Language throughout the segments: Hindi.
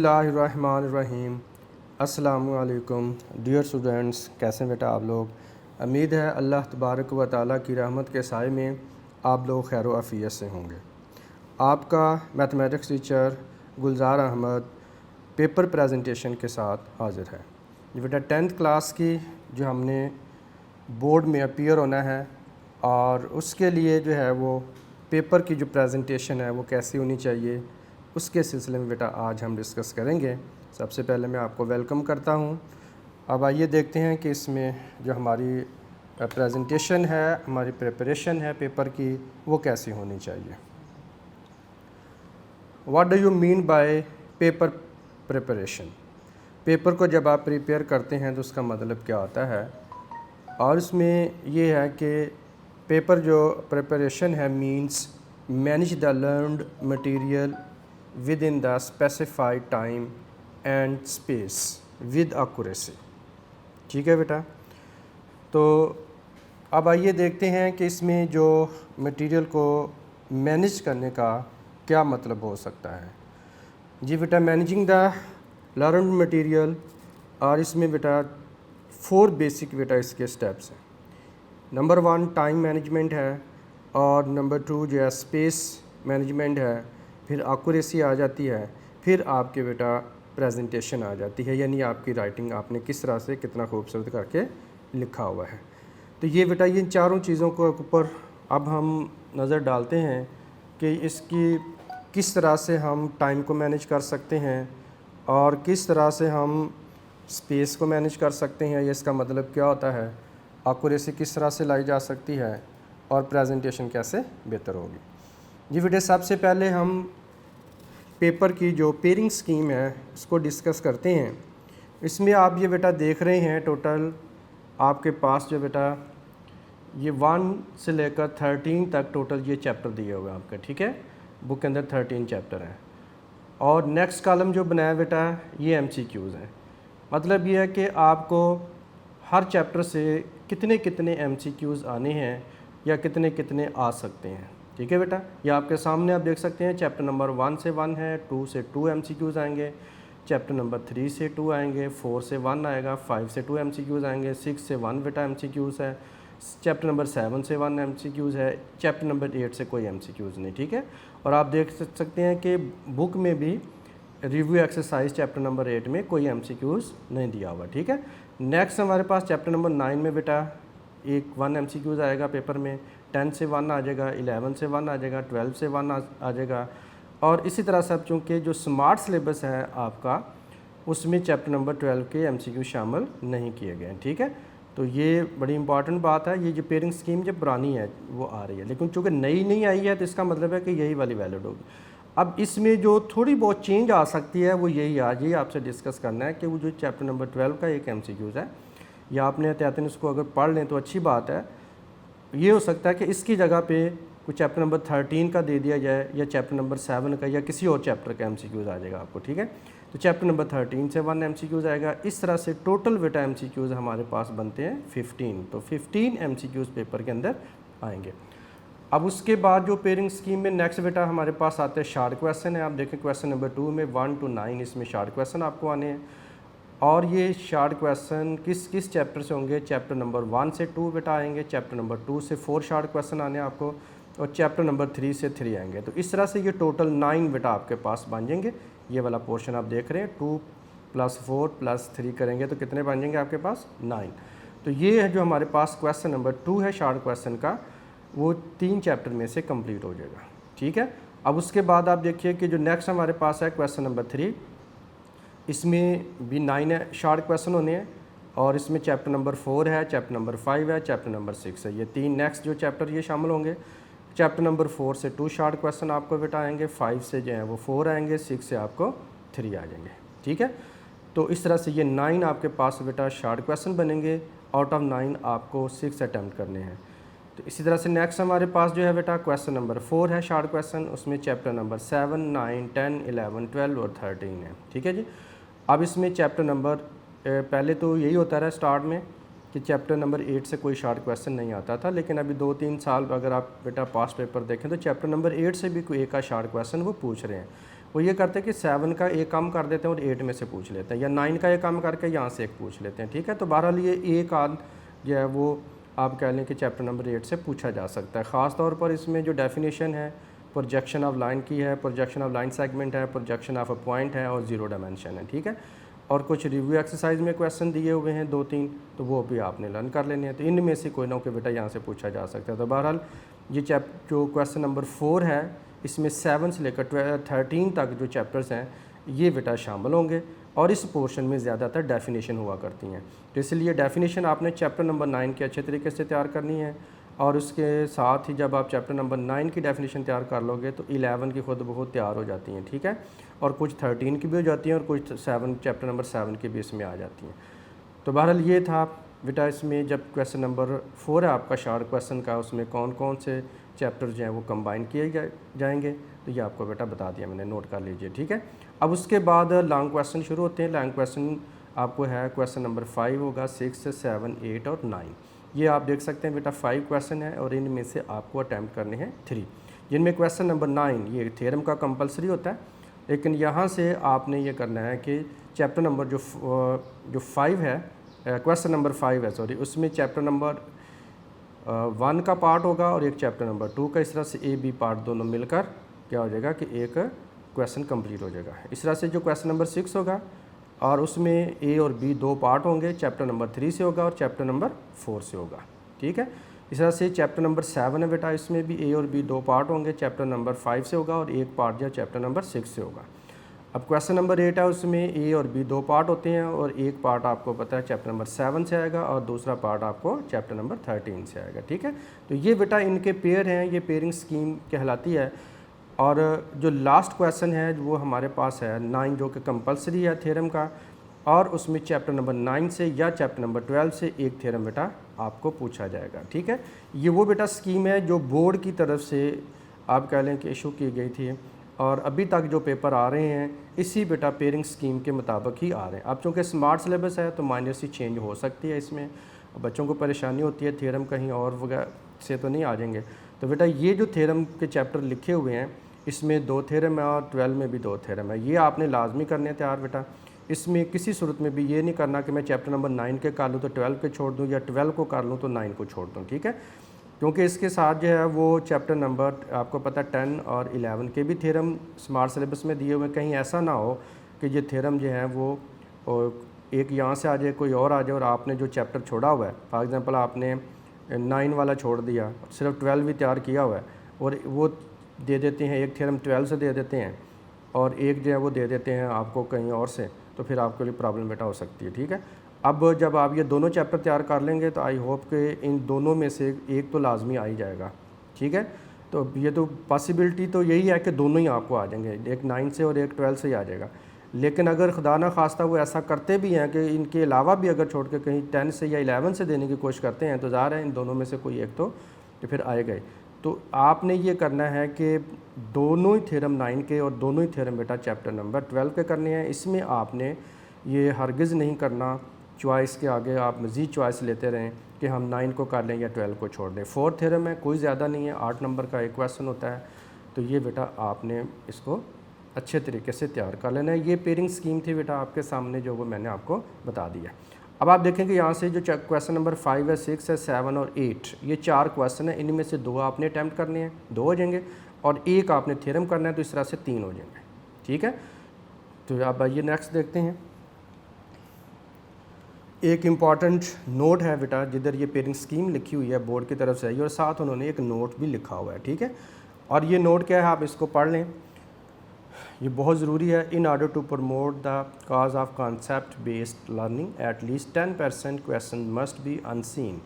बिस्मिल्लाहिर्रहमानिर्रहीम। अस्सलामुअलैकुम डियर स्टूडेंट्स, कैसे हैं बेटा आप लोग। उम्मीद है अल्लाह तबारक व तआला की रहमत के साए में आप लोग खैर आफ़ियत से होंगे। आपका मैथमेटिक्स टीचर गुलजार अहमद पेपर प्रेजेंटेशन के साथ हाज़िर है। ये बेटा 10th क्लास की जो हमने बोर्ड में अपीयर होना है और उसके लिए जो है वो पेपर की जो प्रेजेंटेशन है वो कैसी होनी चाहिए, उसके सिलसिले में बेटा आज हम डिस्कस करेंगे। सबसे पहले मैं आपको वेलकम करता हूं। अब आइए देखते हैं कि इसमें जो हमारी प्रेजेंटेशन है, हमारी प्रिपरेशन है पेपर की, वो कैसी होनी चाहिए। What do you mean by paper preparation. Paper को जब आप प्रिपेयर करते हैं तो उसका मतलब क्या होता है, और इसमें ये है कि पेपर जो प्रिपरेशन है means manage the learned material with in the specified time and space with accuracy. ठीक है बेटा। तो अब आइए देखते हैं कि इसमें जो मटेरियल को मैनेज करने का क्या मतलब हो सकता है। जी बेटा, मैनेजिंग द लर्नड मटेरियल, और इसमें बेटा 4 बेसिक बेटा इसके स्टेप्स हैं। नंबर 1 टाइम मैनेजमेंट है, और नंबर 2 जो है स्पेस मैनेजमेंट है, फिर एक्यूरेसी आ जाती है, फिर आपके बेटा प्रेजेंटेशन आ जाती है, यानी आपकी राइटिंग आपने किस तरह से कितना खूबसूरत करके लिखा हुआ है। तो ये बेटा ये चारों चीज़ों के ऊपर अब हम नज़र डालते हैं कि इसकी किस तरह से हम टाइम को मैनेज कर सकते हैं और किस तरह से हम स्पेस को मैनेज कर सकते हैं, ये इसका मतलब क्या होता है, एक्यूरेसी किस तरह से लाई जा सकती है, और प्रेजेंटेशन कैसे बेहतर होगी। जी बेटे, सबसे पहले हम पेपर की जो पेयरिंग स्कीम है उसको डिस्कस करते हैं। इसमें आप ये बेटा देख रहे हैं टोटल आपके पास जो बेटा ये 1 से लेकर 13 तक टोटल ये चैप्टर दिए हुए हैं आपके। ठीक है, बुक के अंदर 13 चैप्टर हैं, और नेक्स्ट कॉलम जो बनाया बेटा ये MCQs हैं। मतलब ये है कि आपको हर चैप्टर से कितने कितने MCQs आने हैं या कितने कितने आ सकते हैं। ठीक है बेटा, ये आपके सामने आप देख सकते हैं। चैप्टर नंबर 1 से 1 है, 2 से 2 MCQs आएंगे, चैप्टर नंबर 3 से 2 आएंगे, 4 से 1 आएगा, 5 से 2 MCQs आएंगे, 6 से 1 बेटा MCQs है, चैप्टर नंबर 7 से 1 MCQs है, चैप्टर नंबर 8 से कोई MCQs नहीं। ठीक है, और आप देख सकते हैं कि बुक में भी रिव्यू एक्सरसाइज चैप्टर नंबर 8 में कोई MCQs नहीं दिया हुआ। ठीक है, नेक्स्ट हमारे पास चैप्टर नंबर 9 में बेटा 1 MCQs आएगा पेपर में, 10 से 1 आ जाएगा, 11 से 1 आ जाएगा, 12 से 1 आ जाएगा, और इसी तरह से अब चूँकि जो स्मार्ट सिलेबस है आपका उसमें चैप्टर नंबर 12 के MCQ शामिल नहीं किए गए हैं। ठीक है, तो ये बड़ी इंपॉर्टेंट बात है। ये जो पेयरिंग स्कीम जब पुरानी है वो आ रही है, लेकिन चूँकि नई नहीं आई है तो इसका मतलब है कि यही वाली वैलिड होगी। अब इसमें जो थोड़ी बहुत चेंज आ सकती है वो यही आज ही आपसे डिस्कस करना है कि वो जो चैप्टर नंबर 12 का एक MCQs है, या आपने एहतियातन इसको अगर पढ़ लें तो अच्छी बात है। ये हो सकता है कि इसकी जगह पे कुछ चैप्टर नंबर 13 का दे दिया जाए, या चैप्टर नंबर 7 का, या किसी और चैप्टर का MCQs आ जाएगा आपको। ठीक है, तो चैप्टर नंबर 13 से 1 MCQs आएगा। इस तरह से टोटल बेटा MCQs हमारे पास बनते हैं 15। तो 15 MCQs पेपर के अंदर आएंगे। अब उसके बाद जो पेयरिंग स्कीम में नेक्स्ट बेटा हमारे पास आते हैं शार्ट क्वेश्चन है। आप देखें क्वेश्चन नंबर 2 में 1 to 9 इसमें शार्ट क्वेश्चन आपको आने हैं, और ये शार्ट क्वेश्चन किस किस चैप्टर से होंगे। चैप्टर नंबर 1 से 2 बेटा आएंगे, चैप्टर नंबर 2 से 4 शार्ट क्वेश्चन आने हैं आपको, और चैप्टर नंबर 3 से 3 आएंगे। तो इस तरह से ये टोटल 9 बेटा आपके पास बन जाएंगे। ये वाला पोर्शन आप देख रहे हैं, 2 + 4 + 3 करेंगे तो कितने बन जाएंगे आपके पास 9। तो ये है जो हमारे पास क्वेश्चन नंबर 2 है शार्ट क्वेश्चन का, वो 3 चैप्टर में से कंप्लीट हो जाएगा। ठीक है, अब उसके बाद आप देखिए कि जो नेक्स्ट हमारे पास है क्वेश्चन नंबर 3, इसमें भी 9 शार्ट क्वेश्चन होने हैं, और इसमें चैप्टर नंबर 4 है, चैप्टर नंबर 5 है, चैप्टर नंबर 6 है। ये 3 नेक्स्ट जो चैप्टर ये शामिल होंगे। चैप्टर नंबर 4 से 2 शार्ट क्वेश्चन आपको बेटा आएंगे, 5 से जो है वो 4 आएंगे, 6 से आपको 3 आ जाएंगे। ठीक है, तो इस तरह से ये 9 आपके पास बेटा शार्ट क्वेश्चन बनेंगे। आउट ऑफ 9 आपको 6 अटैम्प्ट करने हैं। तो इसी तरह से नेक्स्ट हमारे पास जो है बेटा क्वेश्चन नंबर 4 है शार्ट क्वेश्चन, उसमें चैप्टर नंबर 7, 9, 10, 11, 12 और 13 है। ठीक है जी। अब इसमें चैप्टर नंबर पहले तो यही होता रहा स्टार्ट में कि चैप्टर नंबर 8 से कोई शार्ट क्वेश्चन नहीं आता था, लेकिन अभी 2-3 साल अगर आप बेटा पास्ट पेपर देखें तो चैप्टर नंबर 8 से भी कोई एक का शार्ट क्वेश्चन वो पूछ रहे हैं। वो ये करते हैं कि 7 का एक कम कर देते हैं और 8 में से पूछ लेते हैं, या 9 का एक कम करके यहाँ से एक पूछ लेते हैं, ठीक है। तो बहरहाल ये एक आध जो है वो आप कह लें कि चैप्टर नंबर 8 से पूछा जा सकता है। ख़ास तौर पर इसमें जो डेफिनेशन है प्रोजेक्शन ऑफ लाइन की है, प्रोजेक्शन ऑफ लाइन सेगमेंट है, प्रोजेक्शन ऑफ अ पॉइंट है और ज़ीरो डायमेंशन है, ठीक है। और कुछ रिव्यू एक्सरसाइज में क्वेश्चन दिए हुए हैं 2-3, तो वो भी आपने लर्न कर लेने हैं। तो इनमें से कोई ना कोई बेटा यहाँ से पूछा जा सकता है। तो बहरहाल ये जो क्वेश्चन नंबर 4 है इसमें 7 से लेकर 13 तक जो चैप्टर्स हैं ये बेटा शामिल होंगे और इस पोर्शन में ज़्यादातर डेफिनेशन हुआ करती हैं। तो इसलिए डेफिनेशन आपने चैप्टर नंबर 9 के अच्छे तरीके से तैयार करनी है, और उसके साथ ही जब आप चैप्टर नंबर 9 की डेफिनेशन तैयार कर लोगे तो 11 की खुद बहुत तैयार हो जाती हैं, ठीक है। और कुछ 13 की भी हो जाती हैं और कुछ चैप्टर नंबर 7 की भी इसमें आ जाती हैं। तो बहरहाल ये था बेटा इसमें जब क्वेश्चन नंबर 4 है आपका शॉर्ट क्वेश्चन का, उसमें कौन कौन से चैप्टर जो हैं वो कंबाइन किए जाएंगे, तो ये आपको बेटा बता दिया मैंने, नोट कर लीजिए, ठीक है। अब उसके बाद लॉन्ग क्वेश्चन शुरू होते हैं। लॉन्ग क्वेश्चन आपको है क्वेश्चन नंबर 5 होगा, 6, 7, 8 और 9। ये आप देख सकते हैं बेटा 5 क्वेश्चन है और इनमें से आपको अटैम्प्ट करने हैं 3, जिनमें क्वेश्चन नंबर 9 ये थ्योरम का कंपलसरी होता है। लेकिन यहाँ से आपने ये करना है कि चैप्टर नंबर जो 5 है, क्वेश्चन नंबर 5 है सॉरी, उसमें चैप्टर नंबर 1 का पार्ट होगा और एक चैप्टर नंबर 2 का। इस तरह से A B पार्ट दोनों मिलकर क्या हो जाएगा कि एक क्वेश्चन कंप्लीट हो जाएगा। इस तरह से जो क्वेश्चन नंबर 6 होगा और उसमें A और B 2 पार्ट होंगे, चैप्टर नंबर 3 से होगा और चैप्टर नंबर 4 से होगा, ठीक है। इस तरह से चैप्टर नंबर 7 है बेटा, इसमें भी A और B 2 पार्ट होंगे, चैप्टर नंबर 5 से होगा और एक पार्ट जो चैप्टर नंबर 6 से होगा। अब क्वेश्चन नंबर 8 है, उसमें A और B 2 पार्ट होते हैं और एक पार्ट आपको पता है चैप्टर नंबर 7 से आएगा और दूसरा पार्ट आपको चैप्टर नंबर 13 से आएगा, ठीक है। तो ये बेटा इनके पेयर हैं, ये पेयरिंग स्कीम कहलाती है। और जो लास्ट क्वेश्चन है वो हमारे पास है 9, जो कि कंपलसरी है थ्योरम का, और उसमें चैप्टर नंबर 9 से या चैप्टर नंबर 12 से एक थ्योरम बेटा आपको पूछा जाएगा, ठीक है। ये वो बेटा स्कीम है जो बोर्ड की तरफ से आप कह लें कि इशू की गई थी और अभी तक जो पेपर आ रहे हैं इसी बेटा पेयरिंग स्कीम के मुताबिक ही आ रहे हैं। अब चूँकि स्मार्ट सिलेबस है तो माइनर सी चेंज हो सकती है इसमें, बच्चों को परेशानी होती है, थ्योरम कहीं और वगैरह से तो नहीं आ जाएंगे। तो बेटा ये जो थ्योरम के चैप्टर लिखे हुए हैं इसमें 2 थ्योरम है और 12 में भी 2 थ्योरम है, ये आपने लाजमी करने तैयार बेटा। इसमें किसी सूरत में भी ये नहीं करना कि मैं चैप्टर नंबर 9 के कर लूँ तो 12 के छोड़ दूँ या 12 को कर लूँ तो 9 को छोड़ दूँ, ठीक है। क्योंकि इसके साथ जो है वो चैप्टर नंबर आपको पता है 10 और 11 के भी थ्योरम स्मार्ट सिलेबस में दिए हुए। कहीं ऐसा ना हो कि ये थ्योरम जो है वो एक यहाँ से आ जाए कोई और आ जाए और आपने जो चैप्टर छोड़ा हुआ है, फॉर एग्ज़ाम्पल आपने 9 वाला छोड़ दिया, सिर्फ 12 भी तैयार किया हुआ है और वो दे देते हैं, एक थ्योरम 12 से दे देते हैं और एक जो है वो दे देते हैं आपको कहीं और से, तो फिर आपके लिए प्रॉब्लम बेटा हो सकती है, ठीक है। अब जब आप ये दोनों चैप्टर तैयार कर लेंगे तो आई होप कि इन दोनों में से एक तो लाजमी आ ही जाएगा, ठीक है। तो ये तो पॉसिबिलिटी तो यही है कि दोनों ही आपको आ जाएंगे, एक 9 से और एक 12 से ही आ जाएगा। लेकिन अगर खुदा ना खास्ता वो ऐसा करते भी हैं कि इनके अलावा भी अगर छोड़ के कहीं 10 से या 11 से देने की कोशिश करते हैं तो ज़ाहिर है इन दोनों में से कोई एक तो फिर आएगा ही। तो आपने ये करना है कि दोनों ही थ्योरम 9 के और दोनों ही थ्योरम बेटा चैप्टर नंबर 12 के करने हैं। इसमें आपने ये हरगिज़ नहीं करना चॉइस के आगे आप मज़ीद चॉइस लेते रहें कि हम 9 को कर लें या 12 को छोड़ दें। 4 थ्योरम है, कोई ज़्यादा नहीं है, 8 नंबर का एक क्वेश्चन होता है। तो ये बेटा आपने इसको अच्छे तरीके से तैयार कर लेना है। ये पेयरिंग स्कीम थी बेटा आपके सामने जो वो मैंने आपको बता दिया। अब आप देखेंगे यहाँ से जो क्वेश्चन नंबर 5 है, 6 है, 7 और 8, ये 4 क्वेश्चन है, इनमें से 2 आपने अटैम्प्ट करने हैं, 2 हो जाएंगे, और एक आपने थ्योरम करना है, तो इस तरह से 3 हो जाएंगे, ठीक है। तो अब आइए नेक्स्ट देखते हैं। एक इम्पॉर्टेंट नोट है बेटा, जिधर ये पेयरिंग स्कीम लिखी हुई है बोर्ड की तरफ से आई और साथ उन्होंने एक नोट भी लिखा हुआ है, ठीक है। और ये नोट क्या है आप इसको पढ़ लें, ये बहुत ज़रूरी है। In order to promote the cause of concept based learning at least 10% question must be unseen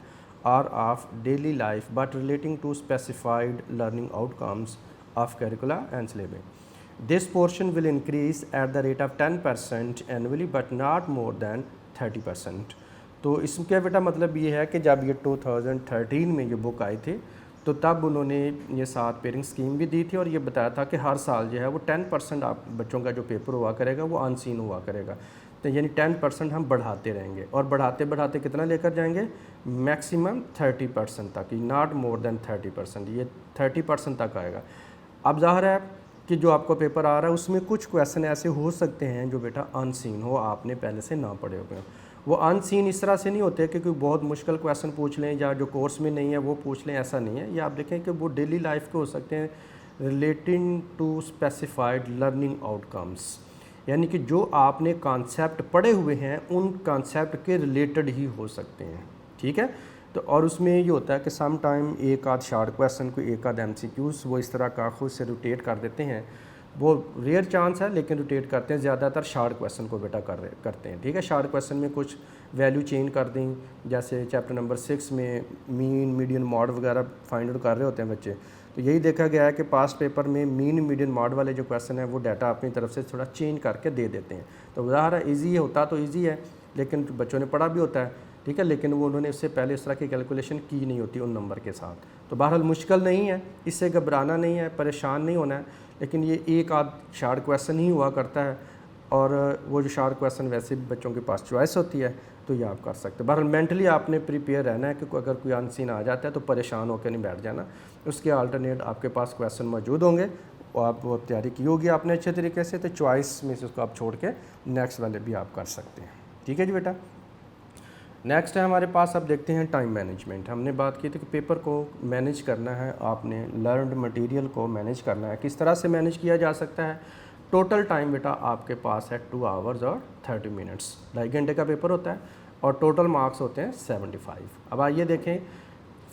और of daily life but relating to specified learning outcomes of curricula and syllabus. This portion will increase at the rate of 10% annually but not more than 30%। तो इसका बेटा मतलब ये है कि जब ये 2013 में ये बुक आई थी तो तब उन्होंने ये 7 पेयरिंग स्कीम भी दी थी और ये बताया था कि हर साल जो है वो 10% आप बच्चों का जो पेपर हुआ करेगा वो अनसीन हुआ करेगा। तो यानी 10% हम बढ़ाते रहेंगे और बढ़ाते बढ़ाते कितना लेकर जाएंगे, मैक्सिमम 30% तक, नॉट मोर देन 30%, ये 30% तक आएगा। अब ज़ाहिर है कि जो आपका पेपर आ रहा है उसमें कुछ क्वेश्चन ऐसे हो सकते हैं जो बेटा अनसीन हो, आपने पहले से ना पढ़े हुए हो। वो अनसीन इस तरह से नहीं होते कि कोई बहुत मुश्किल क्वेश्चन पूछ लें या जो कोर्स में नहीं है वो पूछ लें, ऐसा नहीं है। ये आप देखें कि वो डेली लाइफ के हो सकते हैं, relating to specified learning outcomes, यानी कि जो आपने कॉन्सेप्ट पढ़े हुए हैं उन कॉन्सेप्ट के रिलेटेड ही हो सकते हैं, ठीक है। तो और उसमें ये होता है कि सम टाइम एक आध शार्ट क्वेश्चन को एक आध एमसीक्यूज़ वो इस तरह का खुद से रोटेट कर देते हैं, वो रेयर चांस है लेकिन रोटेट करते हैं, ज़्यादातर शार्ट क्वेश्चन को बेटा करते हैं, ठीक है। शार्ट क्वेश्चन में कुछ वैल्यू चेंज कर दें, जैसे चैप्टर नंबर 6 में मीन मीडियन मॉड वगैरह फाइंड आउट कर रहे होते हैं बच्चे, तो यही देखा गया है कि पास्ट पेपर में मीन मीडियन मॉड वाले जो क्वेश्चन है वो डाटा अपनी तरफ से थोड़ा चेंज करके दे देते हैं। तो ज़ाहिर ईजी होता तो ईजी है, लेकिन बच्चों ने पढ़ा भी होता है, ठीक है, लेकिन वो उन्होंने इससे पहले इस तरह की कैलकुलेशन की नहीं होती उन नंबर के साथ। तो बहरहाल मुश्किल नहीं है, इससे घबराना नहीं है, परेशान नहीं होना है, लेकिन ये एक आध शार्ट क्वेश्चन ही हुआ करता है, और वो जो शार्ट क्वेश्चन वैसे भी बच्चों के पास चॉइस होती है, तो ये आप कर सकते हैं। बहरहाल मेंटली आपने प्रिपेयर रहना है कि अगर कोई अनसीन आ जाता है तो परेशान होकर नहीं बैठ जाना, उसके अल्टरनेट आपके पास क्वेश्चन मौजूद होंगे और आप वो तैयारी की होगी आपने अच्छे तरीके से, तो चॉइस में से उसको आप छोड़ के नेक्स्ट वाले भी आप कर सकते हैं, ठीक है जी बेटा। नेक्स्ट है हमारे पास, अब देखते हैं टाइम मैनेजमेंट। हमने बात की थी कि पेपर को मैनेज करना है, आपने लर्नड मटेरियल को मैनेज करना है, किस तरह से मैनेज किया जा सकता है। टोटल टाइम बेटा आपके पास है 2 आवर्स और 30 मिनट्स, 2.5 घंटे का पेपर होता है और टोटल मार्क्स होते हैं 75। अब आइए देखें,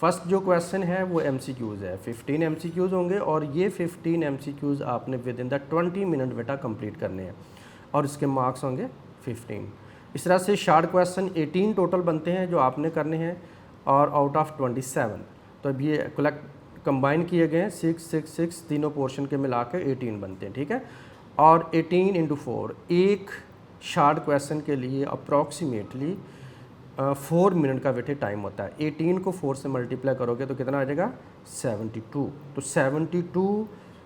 फर्स्ट जो क्वेश्चन है वो एमसीक्यूज़ है, 15 एमसीक्यूज़ होंगे और ये 15 एमसीक्यूज़ आपने विद इन द 20 मिनट बेटा कंप्लीट करने हैं और इसके मार्क्स होंगे 15। इस तरह से शार्ट क्वेश्चन 18 टोटल बनते हैं जो आपने करने हैं और आउट ऑफ 27, तो अब ये कलेक्ट कंबाइन किए गए हैं, 6 6 6 तीनों पोर्शन के मिला के 18 बनते हैं, ठीक है। और 18 इंटू 4, एक शार्ट क्वेश्चन के लिए अप्रॉक्सीमेटली 4 मिनट का वेटे टाइम होता है। 18 को 4 से मल्टीप्लाई करोगे तो कितना आ जाएगा 72, तो 72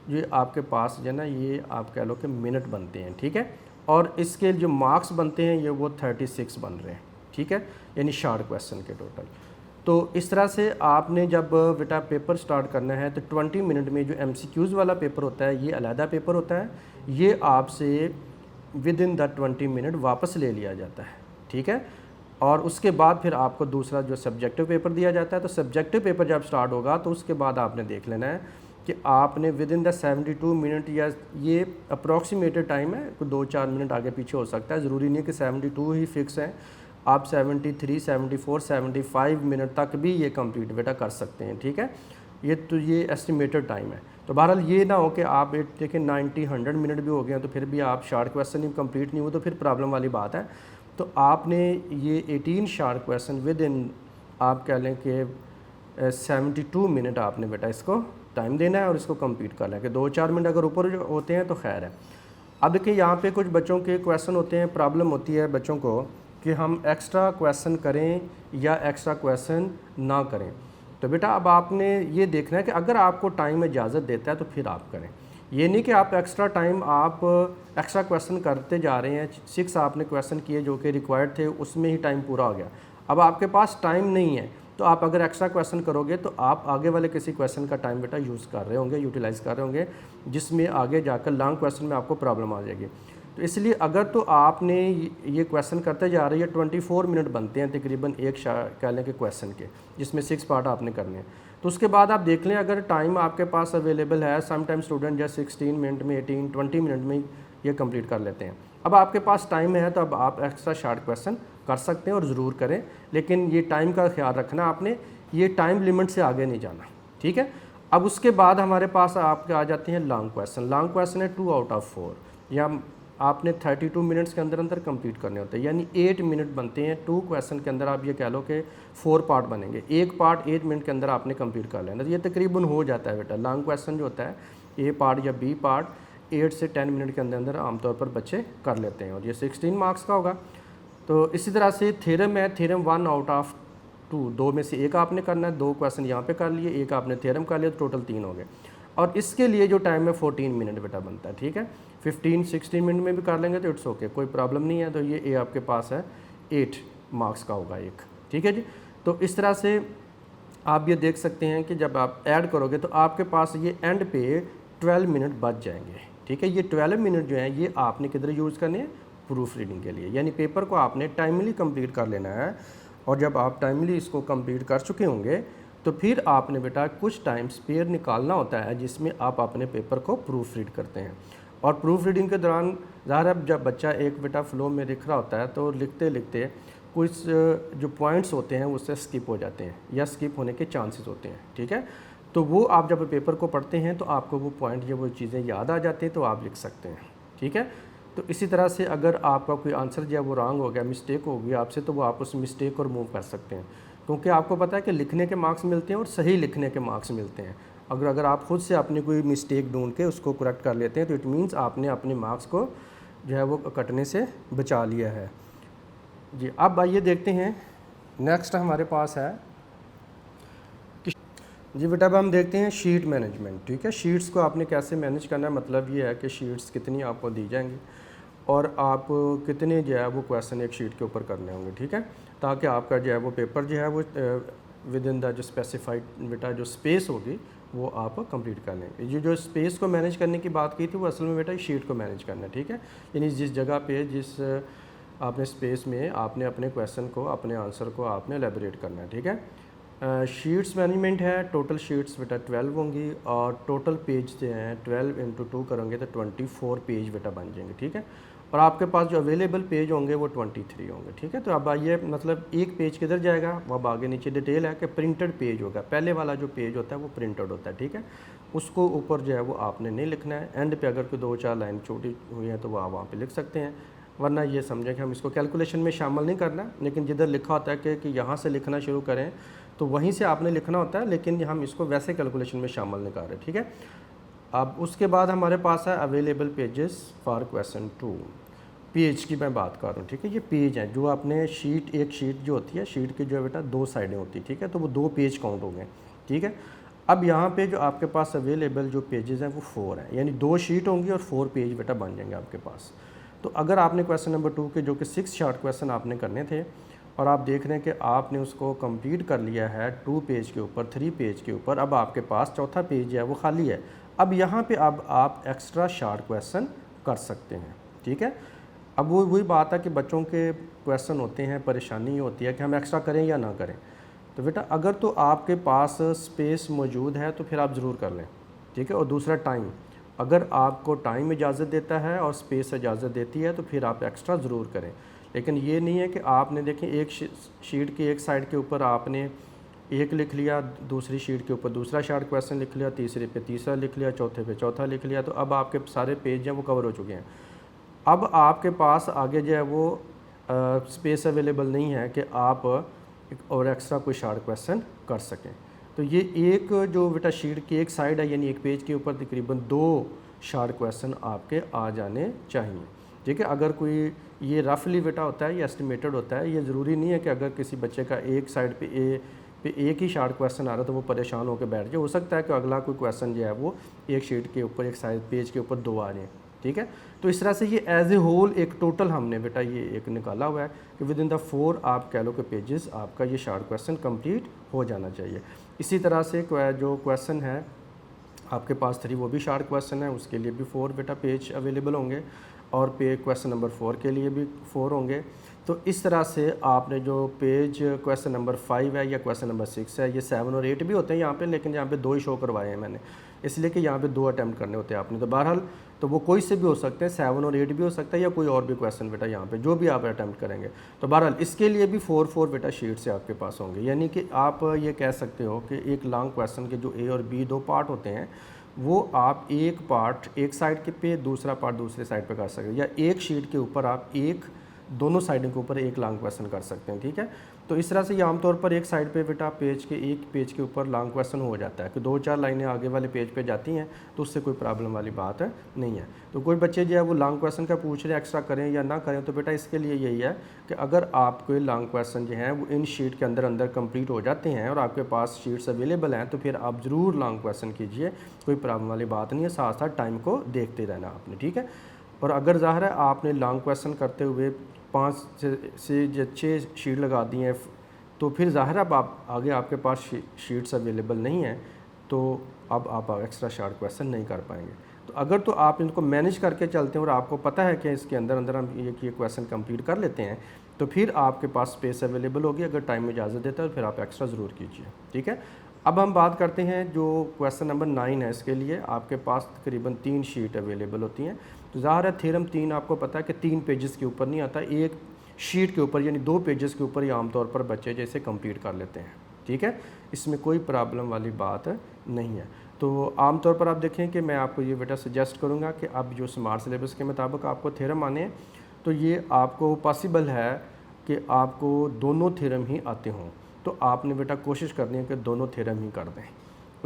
ये आपके पास जो है ना, ये आप कह लो कि मिनट बनते हैं, ठीक है। और इसके जो मार्क्स बनते हैं ये वो 36 बन रहे हैं, ठीक है, यानी शार्ट क्वेश्चन के टोटल। तो इस तरह से आपने जब बेटा पेपर स्टार्ट करना है तो 20 मिनट में जो एमसीक्यूज़ वाला पेपर होता है ये अलहदा पेपर होता है, ये आपसे विद इन द 20 मिनट वापस ले लिया जाता है, ठीक है। और उसके बाद फिर आपको दूसरा जो सब्जेक्टिव पेपर दिया जाता है, तो सब्जेक्टिव पेपर जब स्टार्ट होगा तो उसके बाद आपने देख लेना है कि आपने विद इन द 72 मिनट, या ये अप्रॉक्सीमेटेड टाइम है, कोई 2-4 मिनट आगे पीछे हो सकता है, ज़रूरी नहीं है कि 72 ही फिक्स है, आप 73, 74, 75 मिनट तक भी ये कंप्लीट बेटा कर सकते हैं, ठीक है। ये एस्टिमेटेड टाइम है। तो बहरहाल ये ना हो कि आप देखें 90-100 मिनट भी हो गए हैं तो फिर भी आप शार्ट क्वेश्चन ही कंप्लीट नहीं हुए, तो फिर प्रॉब्लम वाली बात है। तो आपने ये 18 शार्ट क्वेश्चन विद इन आप कह लें कि 72 मिनट आपने बेटा इसको टाइम देना है और इसको कंप्लीट करना है, कि 2-4 मिनट अगर ऊपर होते हैं तो खैर है। अब देखिए यहाँ पे कुछ बच्चों के क्वेश्चन होते हैं, प्रॉब्लम होती है बच्चों को कि हम एक्स्ट्रा क्वेश्चन करें या एक्स्ट्रा क्वेश्चन ना करें। तो बेटा अब आपने ये देखना है कि अगर आपको टाइम इजाज़त देता है तो फिर आप करें, ये नहीं कि आप एक्स्ट्रा टाइम आप एक्स्ट्रा क्वेश्चन करते जा रहे हैं। 6 आपने क्वेश्चन किए जो कि रिक्वायर्ड थे, उसमें ही टाइम पूरा हो गया, अब आपके पास टाइम नहीं है, तो आप अगर एक्स्ट्रा क्वेश्चन करोगे तो आप आगे वाले किसी क्वेश्चन का टाइम बेटा यूज़ कर रहे होंगे, यूटिलाइज़ कर रहे होंगे, जिसमें आगे जाकर लॉन्ग क्वेश्चन में आपको प्रॉब्लम आ जाएगी। तो इसलिए अगर तो आपने ये क्वेश्चन करते जा रहे हैं, 24 मिनट बनते हैं तकरीबन एक कह लें कि क्वेश्चन के, जिसमें 6 पार्ट आपने करने हैं। तो उसके बाद आप देख लें अगर टाइम आपके पास अवेलेबल है, समटाइम स्टूडेंट या 16 मिनट में, 18-20 मिनट में ये कंप्लीट कर लेते हैं। अब आपके पास टाइम है तो अब आप एक्स्ट्रा शार्ट क्वेश्चन कर सकते हैं और ज़रूर करें, लेकिन ये टाइम का ख्याल रखना आपने, ये टाइम लिमिट से आगे नहीं जाना, ठीक है। अब उसके बाद हमारे पास आपके आ जाते हैं लॉन्ग क्वेश्चन। लॉन्ग क्वेश्चन है 2 आउट ऑफ 4, या आपने 32 मिनट्स के अंदर अंदर कंप्लीट करने होते हैं, यानी 8 मिनट बनते हैं 2 क्वेश्चन के अंदर। आप ये कह लो कि 4 पार्ट बनेंगे, एक पार्ट 8 मिनट के अंदर आपने कंप्लीट कर लेना, तो ये तकरीबन हो जाता है बेटा। लॉन्ग क्वेश्चन जो होता है ए पार्ट या बी पार्ट 8 से 10 मिनट के अंदर अंदर आमतौर पर बच्चे कर लेते हैं और ये 16 मार्क्स का होगा। तो इसी तरह से थ्योरम है, थ्योरम 1 आउट ऑफ 2, 2 में से एक आपने करना है, 2 क्वेश्चन यहाँ पे कर लिए, एक आपने थ्योरम कर लिया, तो टोटल 3 हो गए। और इसके लिए जो टाइम है 14 मिनट बेटा बनता है, ठीक है। 15-16 मिनट में भी कर लेंगे तो इट्स ओके, कोई प्रॉब्लम नहीं है। तो ये ए आपके पास है 8 मार्क्स का होगा एक, ठीक है जी। तो इस तरह से आप ये देख सकते हैं कि जब आप ऐड करोगे तो आपके पास ये एंड पे 12 मिनट बच जाएंगे। ठीक है, ये 12 मिनट जो हैं ये आपने किधर यूज़ करने हैं, प्रूफ रीडिंग के लिए, यानी पेपर को आपने टाइमली कंप्लीट कर लेना है। और जब आप टाइमली इसको कंप्लीट कर चुके होंगे तो फिर आपने बेटा कुछ टाइम स्पेयर निकालना होता है जिसमें आप अपने पेपर को प्रूफ रीड करते हैं। और प्रूफ रीडिंग के दौरान ज़ाहिर है जब बच्चा एक बेटा फ़्लो में लिख रहा होता है तो लिखते लिखते कुछ जो पॉइंट्स होते हैं उससे स्किप हो जाते हैं या स्किप होने के चांसेस होते हैं। ठीक है, तो वो आप जब पेपर को पढ़ते हैं तो आपको वो पॉइंट या वो चीज़ें याद आ जाती हैं तो आप लिख सकते हैं। ठीक है, तो इसी तरह से अगर आपका कोई आंसर जो है वो रॉन्ग हो गया, मिस्टेक हो गई आपसे, तो वो आप उस मिस्टेक को रिमूव कर सकते हैं, क्योंकि आपको पता है कि लिखने के मार्क्स मिलते हैं और सही लिखने के मार्क्स मिलते हैं। अगर आप खुद से अपनी कोई मिस्टेक ढूंढ के उसको करेक्ट कर लेते हैं तो इट मीन्स आपने अपने मार्क्स को जो है वो कटने से बचा लिया है। जी, अब आइए देखते हैं नेक्स्ट हमारे पास है जी बेटा, अब हम देखते हैं शीट मैनेजमेंट। ठीक है, शीट्स को आपने कैसे मैनेज करना है, मतलब ये है कि शीट्स कितनी आपको दी जाएंगी और आप कितने जो है वो क्वेश्चन एक शीट के ऊपर करने होंगे। ठीक है, ताकि आपका जो है वो पेपर जो है वो विद इन द जो स्पेसिफाइड बेटा जो स्पेस होगी वो आप कंप्लीट कर लेंगे। ये जो स्पेस को मैनेज करने की बात की थी वो असल में बेटा शीट को मैनेज करना है। ठीक है, यानी जिस जगह पे जिस आपने स्पेस में आपने अपने क्वेश्चन को अपने आंसर को आपने एलेबोरेट करना है। ठीक है, शीट्स मैनेजमेंट है, टोटल शीट्स बेटा 12 होंगी और टोटल पेज जो हैं 12 इंटू 2 करेंगे तो 24 पेज बेटा बन जाएंगे। ठीक है, और आपके पास जो अवेलेबल पेज होंगे वो 23 होंगे। ठीक है, तो अब आइए मतलब एक पेज किधर जाएगा, वो अब आगे नीचे डिटेल है कि प्रिंटेड पेज होगा। पहले वाला जो पेज होता है वो प्रिंटेड होता है। ठीक है, उसको ऊपर जो है वो आपने नहीं लिखना है, एंड पे अगर कोई 2-4 लाइन छोटी हुई है तो वो आप वहाँ पे लिख सकते हैं, वरना ये समझें कि हम इसको कैलकुलेशन में शामिल नहीं करना। लेकिन जिधर लिखा होता है कि यहाँ से लिखना शुरू करें तो वहीं से आपने लिखना होता है, लेकिन हम इसको वैसे कैलकुलेशन में शामिल नहीं कर रहे। ठीक है, अब उसके बाद हमारे पास है available pages for question 2। Page की मैं बात कर रहा हूँ। ठीक है, ये पेज है जो आपने शीट, एक शीट जो होती है, शीट की जो है बेटा 2 साइडें होती है। ठीक है, तो वो 2 पेज काउंट हो गए। ठीक है, अब यहाँ पे जो आपके पास अवेलेबल जो पेजेस हैं वो 4 हैं, यानी 2 शीट होंगी और 4 पेज बेटा बन जाएंगे आपके पास। तो अगर आपने क्वेश्चन नंबर 2 के जो कि 6 शॉर्ट क्वेश्चन आपने करने थे और आप देख रहे हैं कि आपने उसको कंप्लीट कर लिया है 2 पेज के ऊपर, 3 पेज के ऊपर, अब आपके पास चौथा पेज है वो खाली है। अब यहाँ पे अब आप एक्स्ट्रा शॉर्ट क्वेश्चन कर सकते हैं। ठीक है, अब वो वही बात है कि बच्चों के क्वेश्चन होते हैं, परेशानी होती है कि हम एक्स्ट्रा करें या ना करें। तो बेटा अगर तो आपके पास स्पेस मौजूद है तो फिर आप ज़रूर कर लें। ठीक है, और दूसरा टाइम, अगर आपको टाइम इजाज़त देता है और स्पेस इजाज़त देती है तो फिर आप एक्स्ट्रा ज़रूर करें। लेकिन ये नहीं है कि आपने देखें एक शीट की एक साइड के ऊपर आपने एक लिख लिया, दूसरी शीट के ऊपर दूसरा शॉर्ट क्वेश्चन लिख लिया, तीसरे पे तीसरा लिख लिया, चौथे पे चौथा लिख लिया, तो अब आपके सारे पेज हैं वो कवर हो चुके हैं। अब आपके पास आगे जो है वो स्पेस अवेलेबल नहीं है कि आप और एक्स्ट्रा कोई शॉर्ट क्वेश्चन कर सकें। तो ये एक जो बेटा शीट की एक साइड है, यानी एक पेज के ऊपर तकरीबन 2 शॉर्ट क्वेश्चन आपके आ जाने चाहिए। ठीक है, अगर कोई ये रफली बेटा होता है, ये एस्टिमेटेड होता है, ये ज़रूरी नहीं है कि अगर किसी बच्चे का एक साइड पे एक ही शॉर्ट क्वेश्चन आ रहा है तो वो परेशान होकर बैठ जाए। हो सकता है कि अगला कोई क्वेश्चन जो है वो एक शीट के ऊपर, एक साइड पेज के ऊपर 2 आ जाए। ठीक है, तो इस तरह से ये एज ए होल एक टोटल हमने बेटा ये एक निकाला हुआ है कि विद इन द 4 आप कह लो कि पेजेस आपका ये शॉर्ट क्वेश्चन कंप्लीट हो जाना चाहिए। इसी तरह से जो क्वेश्चन है आपके पास 3 वो भी शॉर्ट क्वेश्चन है, उसके लिए भी 4 बेटा पेज अवेलेबल होंगे और क्वेश्चन नंबर 4 के लिए भी 4 होंगे। तो इस तरह से आपने जो पेज क्वेश्चन नंबर 5 है या क्वेश्चन नंबर 6 है, ये 7 और 8 भी होते हैं यहाँ पे, लेकिन यहाँ पे 2 ही शो करवाए हैं मैंने, इसलिए कि यहाँ पे 2 अटैम्प्ट करने होते हैं आपने। तो बहरहाल तो वो कोई से भी हो सकते हैं, 7 और 8 भी हो सकता है या कोई और भी क्वेश्चन बेटा यहाँ पे जो भी आप अटैम्प्ट करेंगे। तो बहरहाल इसके लिए भी 4 बेटा शीट से आपके पास होंगे, यानी कि आप ये कह सकते हो कि एक लॉन्ग क्वेश्चन के जो ए और बी 2 पार्ट होते हैं वो आप एक पार्ट एक साइड के पे, दूसरा पार्ट दूसरे साइड पे कर सकते हैं, या एक शीट के ऊपर आप दोनों साइडों के ऊपर एक लॉन्ग क्वेश्चन कर सकते हैं। ठीक है, तो इस तरह से ये आमतौर पर एक साइड पे बेटा एक पेज के ऊपर लॉन्ग क्वेश्चन हो जाता है कि 2-4 लाइनें आगे वाले पेज पे जाती हैं, तो उससे कोई प्रॉब्लम वाली बात है नहीं है। तो कोई बच्चे जो है वो लॉन्ग क्वेश्चन का पूछ रहे हैं एक्स्ट्रा करें या ना करें, तो बेटा इसके लिए यही है कि अगर आपके लॉन्ग क्वेश्चन जो हैं वो इन शीट के अंदर कंप्लीट हो जाते हैं और आपके पास शीट्स अवेलेबल हैं तो फिर आप ज़रूर लॉन्ग क्वेश्चन कीजिए, कोई प्रॉब्लम वाली बात नहीं है। साथ साथ टाइम को देखते रहना आपने। ठीक है, और अगर ज़ाहिर है आपने लॉन्ग क्वेश्चन करते हुए 5 से 6 शीट लगा दी हैं तो फिर ज़ाहिर अब आप आगे आपके पास शीट्स अवेलेबल नहीं हैं, तो अब आप एक्स्ट्रा शार्ट क्वेश्चन नहीं कर पाएंगे। तो अगर तो आप इनको मैनेज करके चलते हैं और आपको पता है कि इसके अंदर अंदर हम ये क्वेश्चन कंप्लीट कर लेते हैं, तो फिर आपके पास स्पेस अवेलेबल होगी। अगर टाइम इजाज़त देता है तो फिर आप एक्स्ट्रा ज़रूर कीजिए, ठीक है। अब हम बात करते हैं जो क्वेश्चन नंबर 9 है, इसके लिए आपके पास तकरीबन 3 शीट अवेलेबल होती हैं। तो ज़ाहिर है थ्योरम 3 आपको पता है कि 3 पेजेस के ऊपर नहीं आता, एक शीट के ऊपर यानी 2 पेजेस के ऊपर ही आमतौर पर बच्चे जैसे कंप्लीट कर लेते हैं, ठीक है। इसमें कोई प्रॉब्लम वाली बात नहीं है। तो आमतौर पर आप देखें कि मैं आपको ये बेटा सजेस्ट करूँगा कि अब जो स्मार्ट सिलेबस के मुताबिक आपको थ्योरम आने हैं, तो ये आपको पॉसिबल है कि आपको दोनों थ्योरम ही आते हों। तो आपने बेटा कोशिश करनी है कि दोनों थ्योरम ही कर दें।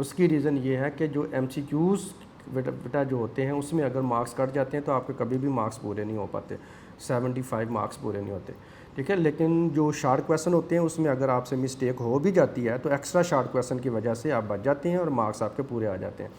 उसकी रीज़न ये है कि जो MCQs बेटा जो होते हैं उसमें अगर मार्क्स कट जाते हैं तो आपके कभी भी मार्क्स पूरे नहीं हो पाते, 75 मार्क्स पूरे नहीं होते, ठीक है। लेकिन जो शार्ट क्वेश्चन होते हैं उसमें अगर आपसे मिस्टेक हो भी जाती है तो एक्स्ट्रा शार्ट क्वेश्चन की वजह से आप बच जाते हैं और मार्क्स आपके पूरे आ जाते हैं।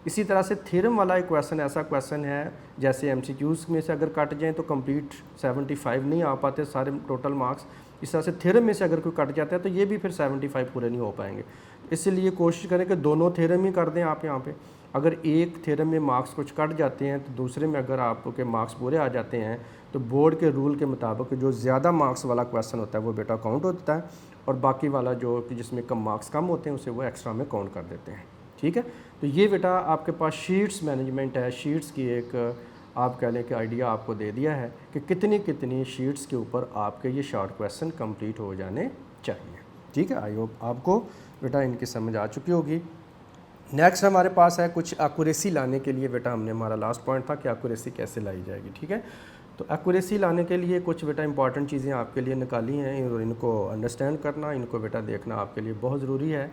इसी तरह से थ्योरम वाला एक क्वेश्चन ऐसा क्वेश्चन है जैसे MCQs में से अगर कट जाएँ तो कंप्लीट 75 नहीं आ पाते सारे टोटल मार्क्स। इस तरह से थ्योरम में से अगर कोई कट जाता है तो ये भी फिर 75 पूरे नहीं हो पाएंगे। इसलिए कोशिश करें कि दोनों थ्योरम ही कर दें आप यहाँ पे। अगर एक थ्योरम में मार्क्स कुछ कट जाते हैं तो दूसरे में अगर आपके मार्क्स पूरे आ जाते हैं तो बोर्ड के रूल के मुताबिक जो ज़्यादा मार्क्स वाला क्वेश्चन होता है वो बेटा काउंट होता है, और बाकी वाला जो कि जिसमें कम मार्क्स कम होते हैं उसे वो एक्स्ट्रा में काउंट कर देते हैं, ठीक है। तो ये बेटा आपके पास शीट्स मैनेजमेंट है, शीट्स की एक आप कह लें कि आइडिया आपको दे दिया है कि कितनी कितनी शीट्स के ऊपर आपके ये शॉर्ट क्वेश्चन कंप्लीट हो जाने चाहिए, ठीक है। आई होप आपको बेटा इनकी समझ आ चुकी होगी। नेक्स्ट हमारे पास है कुछ एक्यूरेसी लाने के लिए बेटा, हमने हमारा लास्ट पॉइंट था कि एक्यूरेसी कैसे लाई जाएगी, ठीक है। तो एक्यूरेसी लाने के लिए कुछ बेटा इंपॉर्टेंट चीज़ें आपके लिए निकाली हैं और इनको अंडरस्टैंड करना, इनको बेटा देखना आपके लिए बहुत ज़रूरी है।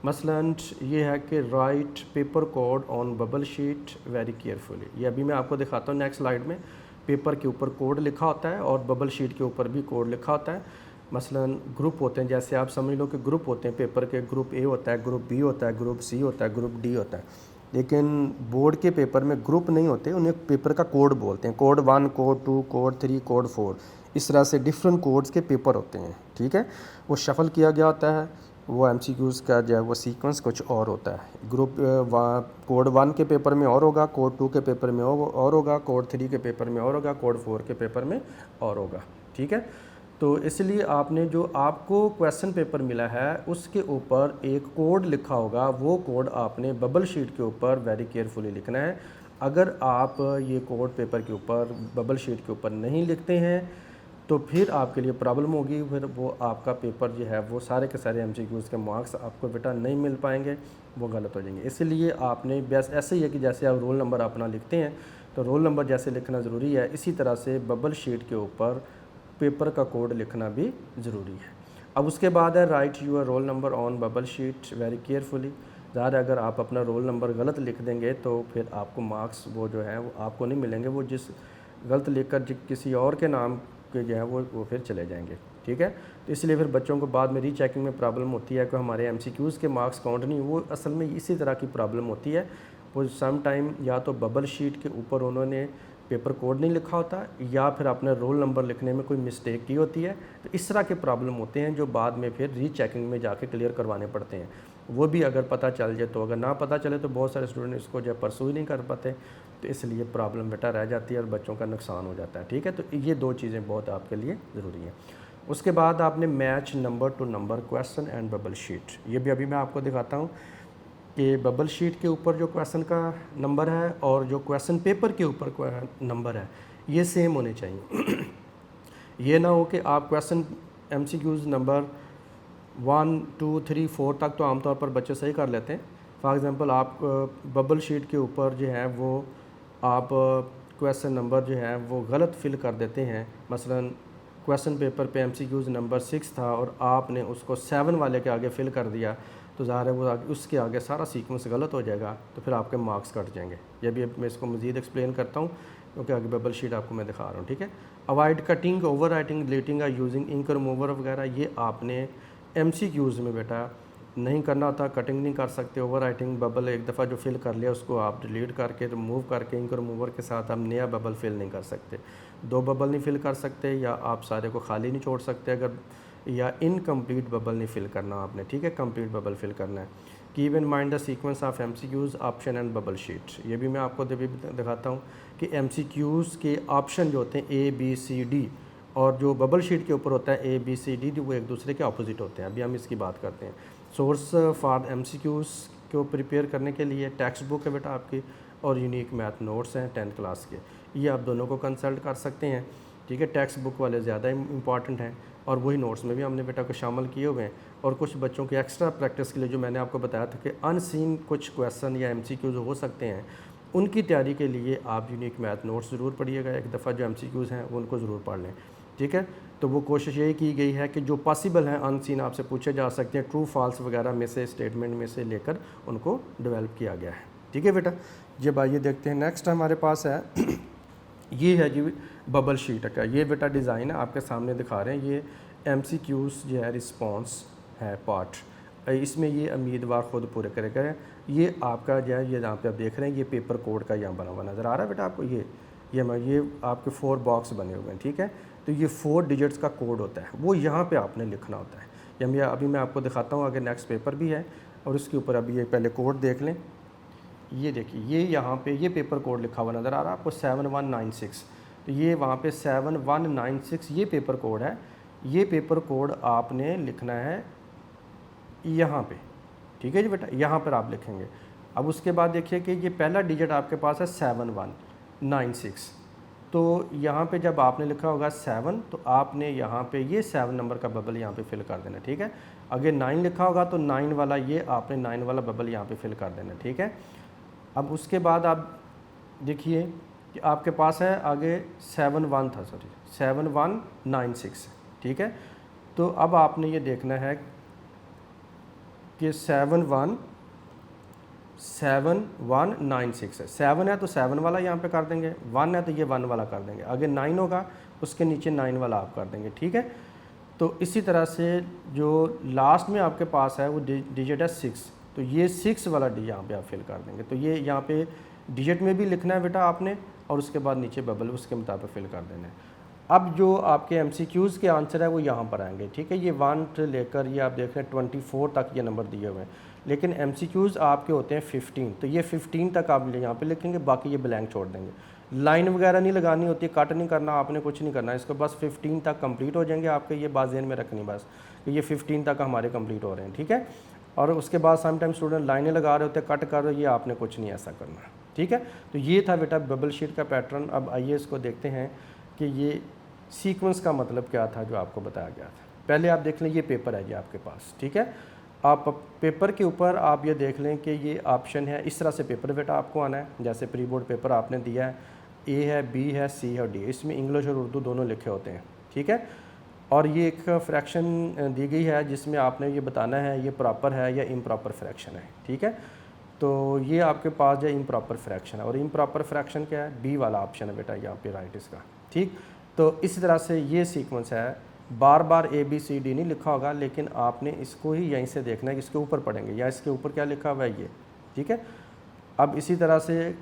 मसलन ये है कि right paper code on bubble sheet very carefully. ये अभी मैं आपको दिखाता हूँ नेक्स्ट स्लाइड में। पेपर के ऊपर कोड लिखा होता है और बबल शीट के ऊपर भी कोड लिखा होता है। मसलन ग्रुप होते हैं, जैसे आप समझ लो कि ग्रुप होते हैं पेपर के, ग्रुप ए होता है, ग्रुप बी होता है, ग्रुप सी होता है, ग्रुप डी होता है। लेकिन बोर्ड के पेपर में ग्रुप नहीं होते, उन्हें पेपर का कोड बोलते हैं। कोड 1, कोड 2, कोड 3, कोड 4, इस तरह से डिफरेंट कोड्स के पेपर होते हैं, ठीक है। वो शफल किया गया होता है, वो MCQs का जो है वो सीक्वेंस कुछ और होता है। ग्रुप कोड 1 के पेपर में और होगा, कोड 2 के पेपर में और होगा, कोड 3 के पेपर में और होगा, कोड 4 के पेपर में और होगा, ठीक है। तो इसलिए आपने जो आपको क्वेश्चन पेपर मिला है उसके ऊपर एक कोड लिखा होगा, वो कोड आपने बबल शीट के ऊपर वेरी केयरफुली लिखना है। अगर आप ये कोड पेपर के ऊपर बबल शीट के ऊपर नहीं लिखते हैं तो फिर आपके लिए प्रॉब्लम होगी, फिर वो आपका पेपर जो है वो सारे के सारे MCQs के मार्क्स आपको बेटा नहीं मिल पाएंगे, वो गलत हो जाएंगे। इसलिए आपने बस ऐसे ही है कि जैसे आप रोल नंबर अपना लिखते हैं तो रोल नंबर जैसे लिखना ज़रूरी है, इसी तरह से बबल शीट के ऊपर पेपर का कोड लिखना भी ज़रूरी है। अब उसके बाद है write your roll number on bubble sheet very carefully. ज़्यादा अगर आप अपना रोल नंबर गलत लिख देंगे तो फिर आपको मार्क्स वो जो है वो आपको नहीं मिलेंगे, वो जिस गलत लिखकर किसी और के नाम के जो है वो फिर चले जाएंगे, ठीक है। तो इसलिए फिर बच्चों को बाद में रीचेकिंग में प्रॉब्लम होती है कि हमारे MCQs के मार्क्स काउंट नहीं, वो असल में इसी तरह की प्रॉब्लम होती है। वो सम टाइम या तो बबल शीट के ऊपर उन्होंने पेपर कोड नहीं लिखा होता या फिर अपने रोल नंबर लिखने में कोई मिस्टेक की होती है। तो इस तरह के प्रॉब्लम होते हैं जो बाद में फिर रीचेकिंग में जाके क्लियर करवाने पड़ते हैं। वो भी अगर पता चल जाए तो, अगर ना पता चले तो बहुत सारे स्टूडेंट इसको जो परसू ही नहीं कर पाते, तो इसलिए प्रॉब्लम बेटा रह जाती है और बच्चों का नुकसान हो जाता है, ठीक है। तो ये 2 चीज़ें बहुत आपके लिए ज़रूरी हैं। उसके बाद आपने match number two number question and bubble sheet, ये भी अभी मैं आपको दिखाता हूँ कि बबल शीट के ऊपर जो क्वेश्चन का नंबर है और जो क्वेश्चन पेपर के ऊपर नंबर है ये सेम होने चाहिए। ये ना हो कि आप क्वेश्चन MCQs नंबर 1, 2, 3, 4 तक तो आमतौर पर बच्चे सही कर लेते हैं। फॉर एग्ज़ाम्पल आप बबल शीट के ऊपर जो है वो आप क्वेश्चन नंबर जो है वो गलत फिल कर देते हैं। मसलन क्वेश्चन पेपर पे MCQs नंबर 6 था और आपने उसको 7 वाले के आगे फिल कर दिया, तो ज़ाहिर है वो उसके आगे सारा सीक्वेंस गलत हो जाएगा, तो फिर आपके मार्क्स कट जाएंगे। ये भी मैं इसको मज़ीद एक्सप्लेन करता हूँ क्योंकि आगे बबल शीट आपको मैं दिखा रहा हूँ, ठीक है। Avoid cutting, over writing, deleting या यूजिंग इंक रिमूवर वगैरह, ये आपने MCQs में बेटा नहीं करना होता। कटिंग नहीं कर सकते, ओवर राइटिंग, बबल एक दफ़ा जो फिल कर लिया उसको आप डिलीट करके रिमूव करके इंक रिमूवर के साथ आप नया बबल फिल नहीं कर सकते। 2 बबल नहीं फिल कर सकते, या आप सारे को खाली नहीं छोड़ सकते अगर, या इनकम्प्लीट बबल नहीं फिल करना आपने, ठीक है। कंप्लीट बबल फिल करना है। Keep in mind the sequence of MCQs option and bubble sheet. ये भी मैं आपको दिखाता हूँ कि MCQs के ऑप्शन जो होते हैं ABCD और जो बबल शीट के ऊपर होता है ABCD वो एक दूसरे के ऑपोजिट होते हैं। अभी हम इसकी बात करते हैं। सोर्स फॉर MCQs को प्रिपेयर करने के लिए टेक्स्ट बुक है बेटा आपकी, और यूनिक मैथ नोट्स हैं 10th क्लास के, ये आप दोनों को कंसल्ट कर सकते हैं। ठीक है, टेक्स्ट बुक वाले ज़्यादा इंपॉर्टेंट हैं और वही नोट्स में भी हमने बेटा को शामिल किए हुए हैं। और कुछ बच्चों की एक्स्ट्रा प्रैक्टिस के लिए जो मैंने आपको बताया था कि अनसीन कुछ क्वेश्चन या MCQs हो सकते हैं, उनकी तैयारी के लिए आप यूनिक मैथ नोट्स ज़रूर पढ़िएगा। एक दफ़ा जो MCQs हैं वो उनको ज़रूर पढ़ लें। ठीक है, तो वो कोशिश यही की गई है कि जो पॉसिबल हैं अनसीन आपसे पूछे जा सकते हैं, ट्रू फॉल्स वगैरह में से, स्टेटमेंट में से लेकर उनको डेवलप किया गया है। ठीक है बेटा, जब आइए देखते हैं नेक्स्ट हमारे पास है ये है जी बबल शीट का। ये बेटा डिज़ाइन है आपके सामने दिखा रहे हैं। ये MCQs जो है रिस्पॉन्स है पार्ट, इसमें ये उम्मीदवार ख़ुद पूरे करेगा। ये आपका जो है ये जहाँ पे आप देख रहे हैं ये पेपर कोड का यहाँ बना हुआ नज़र आ रहा है बेटा आपको। ये आपके 4 बॉक्स बने हुए हैं। ठीक है, तो ये 4 डिजिट्स का कोड होता है, वो यहाँ पे आपने लिखना होता है। या अभी मैं आपको दिखाता हूँ, आगे नेक्स्ट पेपर भी है और उसके ऊपर अभी ये पहले कोड देख लें। ये देखिए, ये यहाँ पे ये पेपर कोड लिखा हुआ नज़र आ रहा है आपको 7196। तो ये वहाँ पे 7196 ये पेपर कोड है। ये पेपर कोड आपने लिखना है यहाँ पे। ठीक है जी बेटा, यहाँ पर आप लिखेंगे। अब उसके बाद देखिए कि ये पहला डिजिट आपके पास है 7196। तो यहाँ पे जब आपने लिखा होगा 7, तो आपने यहाँ पे ये 7 नंबर का बबल यहाँ पे फिल कर देना। ठीक है, अगर 9 लिखा होगा तो 9 वाला ये आपने 9 वाला बबल यहाँ पे फिल कर देना। ठीक है, अब उसके बाद आप देखिए कि आपके पास है आगे 7196। ठीक है, तो अब आपने ये देखना है कि 7196 है। 7 है तो 7 वाला यहाँ पे कर देंगे, 1 है तो ये 1 वाला कर देंगे, आगे 9 होगा उसके नीचे 9 वाला आप कर देंगे। ठीक है, तो इसी तरह से जो लास्ट में आपके पास है वो डिजिट है 6, तो ये 6 वाला डी यहाँ पे आप फिल कर देंगे। तो ये यहाँ पे डिजिट में भी लिखना है बेटा आपने, और उसके बाद नीचे बबल उसके मुताबिक फिल कर देना है। अब जो आपके MCQs के आंसर है वो यहाँ पर आएंगे। ठीक है, ये 1 से लेकर ये आप देख रहे हैं 24 तक ये नंबर दिए हुए हैं, लेकिन MCQs आपके होते हैं 15, तो ये 15 तक आप यहाँ पे लिखेंगे, बाकी ये ब्लैंक छोड़ देंगे। लाइन वगैरह नहीं लगानी होती, कट नहीं करना आपने, कुछ नहीं करना, इसको बस 15 तक कंप्लीट हो जाएंगे आपके। ये बात ज़हन में रखनी बस कि ये 15 तक हमारे कंप्लीट हो रहे हैं। ठीक है, और उसके बाद समटाइम स्टूडेंट लाइनें लगा रहे होते हैं, कट कर रहे हो, ये आपने कुछ नहीं ऐसा करना। ठीक है, तो ये था बेटा बबल शीट का पैटर्न। अब आइए इसको देखते हैं कि ये सीक्वेंस का मतलब क्या था जो आपको बताया गया था। पहले आप देख लें, ये पेपर है ये आपके पास। ठीक है, आप पेपर के ऊपर आप ये देख लें कि ये ऑप्शन है, इस तरह से पेपर बेटा आपको आना है। जैसे प्री बोर्ड पेपर आपने दिया है, A है, B है, C है और D, इसमें इंग्लिश और उर्दू दोनों लिखे होते हैं। ठीक है, और ये एक फ्रैक्शन दी गई है जिसमें आपने ये बताना है ये प्रॉपर है या इम्प्रॉपर फ्रैक्शन है। ठीक है, तो ये आपके पास जो इम्प्रॉपर फ्रैक्शन है, और इम्प्रॉपर फ्रैक्शन क्या है, B वाला ऑप्शन है बेटा यहाँ पे राइट इसका। ठीक, तो इसी तरह से ये सीक्वेंस है, बार बार ABCD नहीं लिखा होगा, लेकिन आपने इसको ही यहीं से देखना है कि इसके ऊपर पढ़ेंगे या इसके ऊपर क्या लिखा हुआ है ये। ठीक है, अब इसी तरह से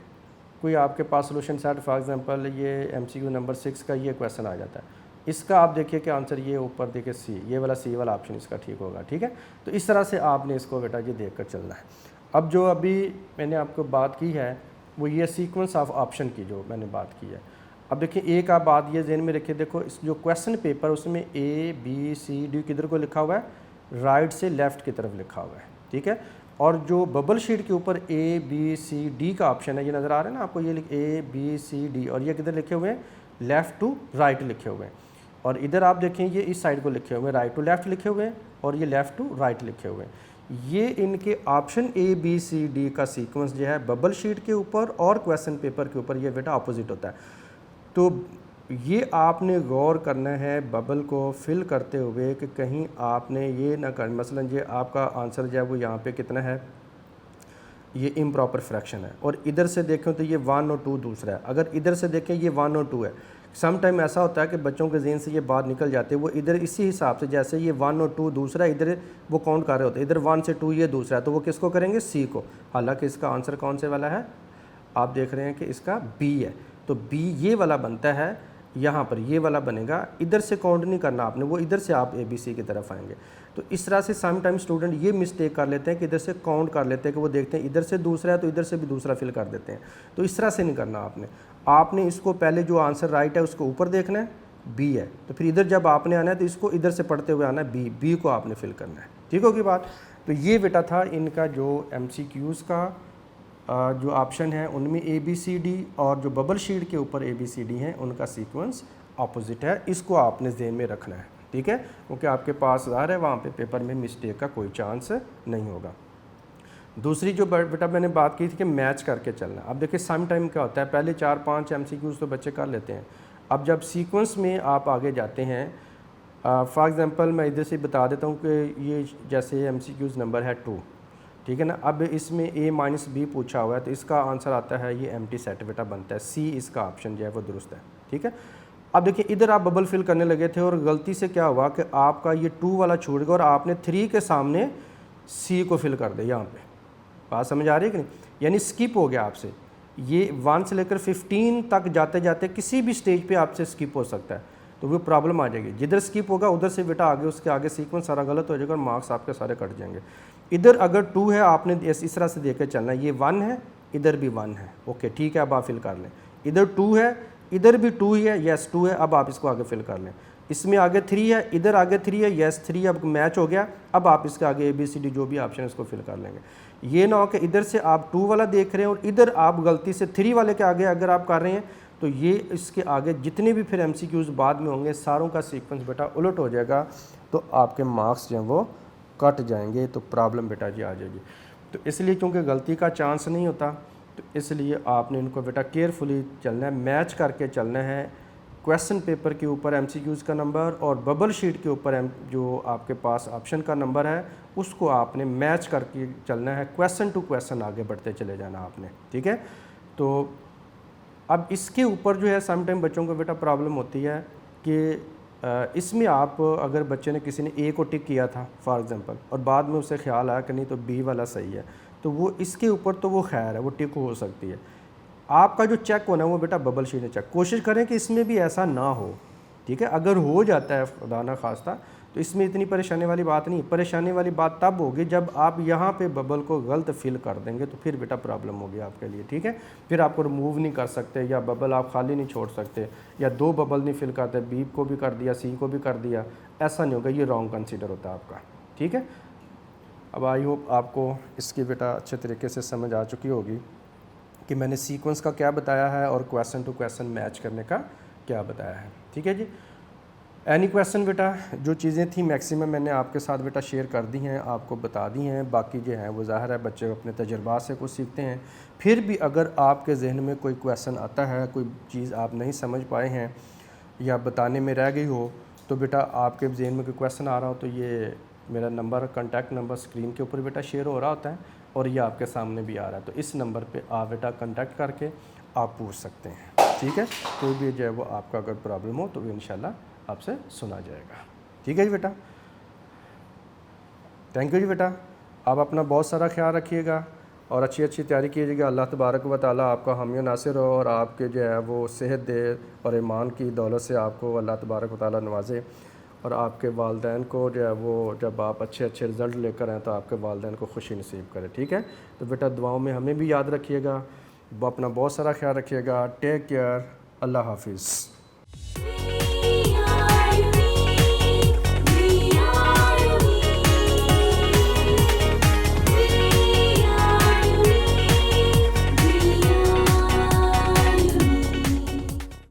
कोई आपके पास सोल्यूशन सेट, फॉर एग्जांपल ये MCQ नंबर 6 का ये क्वेश्चन आ जाता है, इसका आप देखिए कि आंसर ये ऊपर देखिए C, ये वाला C वाला ऑप्शन इसका ठीक होगा। ठीक है, तो इस तरह से आपने इसको बेटा ये देख कर चलना है। अब जो अभी मैंने आपको बात की है वो ये सीक्वेंस ऑफ ऑप्शन की जो मैंने बात की है। अब देखिए एक आप बात ये ज़हन में रखिए, देखो इस जो क्वेश्चन पेपर उसमें ABCD किधर को लिखा हुआ है, राइट से लेफ़्ट की तरफ लिखा हुआ है। ठीक है, और जो बबल शीट के ऊपर ABCD का ऑप्शन है, ये नज़र आ रहा है ना आपको, ये ABCD, और ये किधर लिखे हुए हैं, लेफ़्ट टू राइट लिखे हुए हैं। और इधर आप देखें ये इस साइड को लिखे हुए हैं, राइट टू लेफ़्ट लिखे हुए हैं, और ये लेफ़्ट टू राइट लिखे हुए हैं। ये इनके ऑप्शन ABCD का सीक्वेंस जो है बबल शीट के ऊपर और क्वेश्चन पेपर के ऊपर ये बेटा अपोजिट होता है। तो ये आपने गौर करना है बबल को फिल करते हुए कि कहीं आपने ये ना कर, मसलन ये आपका आंसर जो है वो यहाँ पे कितना है, ये इम्प्रॉपर फ्रैक्शन है, और इधर से देखें तो ये 1 और 2 दूसरा है। अगर इधर से देखें ये 1 और 2 है। सम टाइम ऐसा होता है कि बच्चों के ज़हन से ये बात निकल जाती है, वो इधर इसी हिसाब से, जैसे ये 1 और 2 दूसरा है, इधर वो काउंट कर रहे होते हैं, इधर 1 से 2 ये दूसरा है, तो वो किसको करेंगे, C को। हालांकि इसका आंसर कौन से वाला है, आप देख रहे हैं कि इसका B है, तो B ये वाला बनता है यहाँ पर ये वाला बनेगा, इधर से काउंट नहीं करना आपने, वो इधर से आप ABC की तरफ आएंगे। तो इस तरह से सम टाइम स्टूडेंट ये मिस्टेक कर लेते हैं कि इधर से काउंट कर लेते हैं कि वो देखते हैं इधर से दूसरा है तो इधर से भी दूसरा फिल कर देते हैं। तो इस तरह से नहीं करना आपने इसको पहले जो आंसर राइट है उसको ऊपर देखना है, B है, तो फिर इधर जब आपने आना है तो इसको इधर से पढ़ते हुए आना है, B को आपने फिल करना है। ठीक होगी बात। तो ये बेटा था इनका जो MCQs का जो ऑप्शन है उनमें ABCD, और जो बबल शीट के ऊपर ABCD हैं उनका सीक्वेंस अपोजिट है। इसको आपने ज़हन में रखना है, ठीक है, क्योंकि आपके पास ज़ाहिर है वहाँ पे पेपर में मिस्टेक का कोई चांस नहीं होगा। दूसरी जो बेटा मैंने बात की थी कि मैच करके चलना। अब देखिए सम टाइम क्या होता है, पहले 4-5 MCQs तो बच्चे कर लेते हैं। अब जब सीक्वेंस में आप आगे जाते हैं, फॉर एग्ज़ाम्पल मैं इधर से बता देता हूँ कि ये जैसे MCQs नंबर है 2, ठीक है ना। अब इसमें A-B पूछा हुआ है तो इसका आंसर आता है ये एम्प्टी सेट बेटा बनता है, C इसका ऑप्शन जो है वो दुरुस्त है, ठीक है। अब देखिए इधर आप बबल फिल करने लगे थे और गलती से क्या हुआ कि आपका ये 2 वाला छूट गया और आपने 3 के सामने C को फिल कर दिया। यहाँ पे बात समझ आ रही है कि नहीं, यानी स्किप हो गया आपसे। ये 1 से लेकर 15 तक जाते जाते किसी भी स्टेज पे आपसे स्किप हो सकता है, तो वो प्रॉब्लम आ जाएगी। जिधर स्किप होगा उधर से बेटा आगे उसके आगे सीक्वेंस सारा गलत हो जाएगा और मार्क्स आपके सारे कट जाएंगे। इधर अगर 2 है आपने इस तरह से देख के चलना है, ये 1 है इधर भी 1 है, ओके ठीक है, अब आप फिल कर लें। इधर 2 है इधर भी 2 ही है, यस 2 है, अब आप इसको आगे फिल कर लें। इसमें आगे 3 है इधर आगे 3 है, यस 3, अब मैच हो गया, अब आप इसके आगे ABCD जो भी ऑप्शन है इसको फिल कर लेंगे। ये ना हो कि इधर से आप 2 वाला देख रहे हैं और इधर आप गलती से 3 वाले के आगे अगर आप कर रहे हैं तो ये इसके आगे जितने भी फिर MCQs बाद में होंगे सारों का सीक्वेंस बेटा उलट हो जाएगा, तो आपके मार्क्स जो हैं वो कट जाएंगे, तो प्रॉब्लम बेटा जी आ जाएगी। तो इसलिए क्योंकि गलती का चांस नहीं होता तो इसलिए आपने इनको बेटा केयरफुली चलना है, मैच करके चलना है। क्वेश्चन पेपर के ऊपर MCQs का नंबर और बबल शीट के ऊपर जो आपके पास ऑप्शन का नंबर है उसको आपने मैच करके चलना है, क्वेश्चन टू क्वेश्चन आगे बढ़ते चले जाना आपने, ठीक है। तो अब इसके ऊपर जो है सम टाइम बच्चों को बेटा प्रॉब्लम होती है कि इसमें आप अगर बच्चे ने किसी ने A को टिक किया था फॉर एग्जांपल और बाद में उसे ख्याल आया कि नहीं तो B वाला सही है, तो वो इसके ऊपर तो वो खैर है वो टिक हो सकती है। आपका जो चेक होना है वो बेटा बबल शीट में चेक, कोशिश करें कि इसमें भी ऐसा ना हो, ठीक है। अगर हो जाता है खुदा ना खास्ता तो इसमें इतनी परेशानी वाली बात नहीं। परेशानी वाली बात तब होगी जब आप यहाँ पे बबल को गलत फिल कर देंगे, तो फिर बेटा प्रॉब्लम होगी आपके लिए, ठीक है। फिर आपको रिमूव नहीं कर सकते या बबल आप खाली नहीं छोड़ सकते, या 2 बबल नहीं फिल करते, B को भी कर दिया C को भी कर दिया, ऐसा नहीं होगा, ये रॉन्ग कंसीडर होता है आपका, ठीक है। अब आई होप आपको इसकी बेटा अच्छे तरीके से समझ आ चुकी होगी कि मैंने सीक्वेंस का क्या बताया है और क्वेश्चन टू क्वेश्चन मैच करने का क्या बताया है, ठीक है जी। एनी क्वेश्चन बेटा, जो चीज़ें थी मैक्सिमम मैंने आपके साथ बेटा शेयर कर दी हैं, आपको बता दी हैं। बाकी जो है वो ज़ाहिर है बच्चे अपने तजर्बात से कुछ सीखते हैं। फिर भी अगर आपके जहन में कोई क्वेश्चन आता है, कोई चीज़ आप नहीं समझ पाए हैं या बताने में रह गई हो, तो बेटा आपके जहन में कोई क्वेश्चन आ रहा हो तो ये मेरा नंबर, कॉन्टैक्ट नंबर स्क्रीन के ऊपर बेटा शेयर हो रहा होता है और ये आपके सामने भी आ रहा है, तो इस नंबर पे आप बेटा कॉन्टैक्ट करके आप पूछ सकते हैं, ठीक है। कोई भी जो है वो आपका अगर प्रॉब्लम हो तो वो इंशाल्लाह आपसे सुना जाएगा, ठीक है जी बेटा। थैंक यू जी बेटा। आप अपना बहुत सारा ख्याल रखिएगा और अच्छी अच्छी तैयारी कीजिएगा। अल्लाह तबारक व तआला आपका हामी नासिर हो और आपके जो है वो सेहत दे और ईमान की दौलत से आपको अल्लाह तबारक व तआला नवाजे, और आपके वालदैन को जो है वो जब आप अच्छे अच्छे रिज़ल्ट लेकर आएँ तो आपके वालदैन को खुशी नसीब करें, ठीक है। तो बेटा दुआओं में हमें भी याद रखिएगा, अपना बहुत सारा ख्याल रखिएगा। टेक केयर, अल्लाह हाफिज़।